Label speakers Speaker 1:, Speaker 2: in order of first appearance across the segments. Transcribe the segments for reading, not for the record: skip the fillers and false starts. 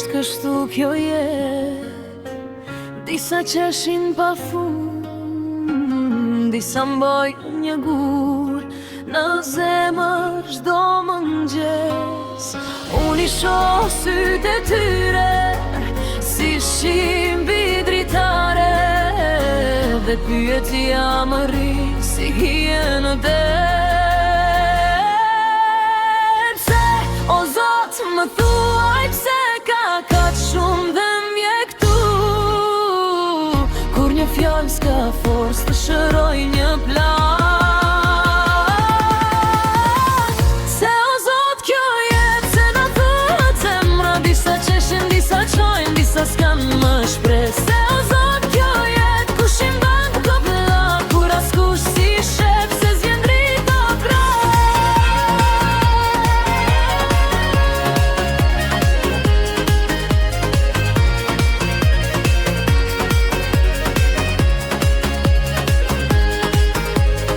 Speaker 1: është kështu kjo jetë. Disa qeshin pa fund, disa mbojnë një gur në zemër çdo mëngjes. Unë i shoh sytë e tyre si shim mbi dritare, dhe pyetja më rri si hije në det. Pse, o Zot, më thuaj pse ka kaq shumë dhëmje këtu, kur një fjalë s'ka forcë të shëroj një plan. Se o Zot, kjo jetë se na thuhet zemra, disa qeshin, disa qojnë, disa s'kan më shpresë. Se o Zot, kjo jetë kush i mban këto vëlla, kur askush si shef se zjen drita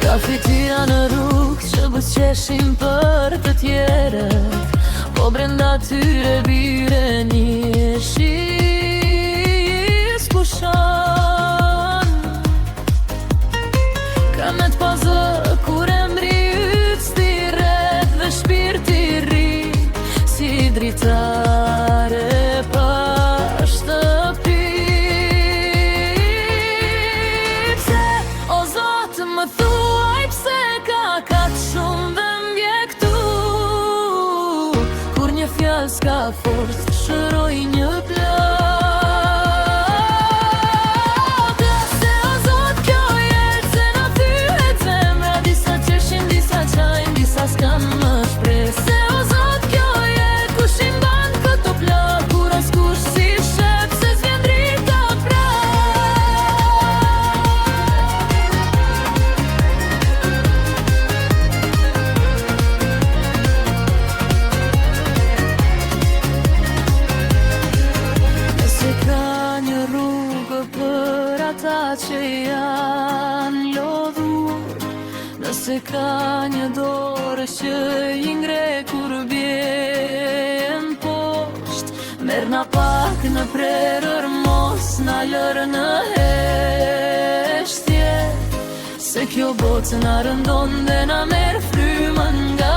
Speaker 1: Ka fytyra në rrugë që buzëqeshin për të tjerët, po brenda tyre bire një shi s'pushon. Kamet pa zë kur e mri yt stiret dhe shpirti rri si dritare pa shtëpi. Pse, o Zot, më thuaj pse ka kaq shumë dhëmje këtu, kur një fjalë s'ka forcë të shëroj një plan. Se o Zot, kjo jetë se na thyhet zemra, disa qeshin, disa qajnë, disa s'kan më shpresë. Se o Zot, kjo jetë kush i mban këto plak, kur askush si shef se zjen drita Nëse ka një rrugë për ata që janë lodhur, nëse ka një dorë që i ngre kur bjen poshtë, merr na pak në prerër, mos na lër në heshtje, se kjo botë na rëndon dhe na merr frymën nga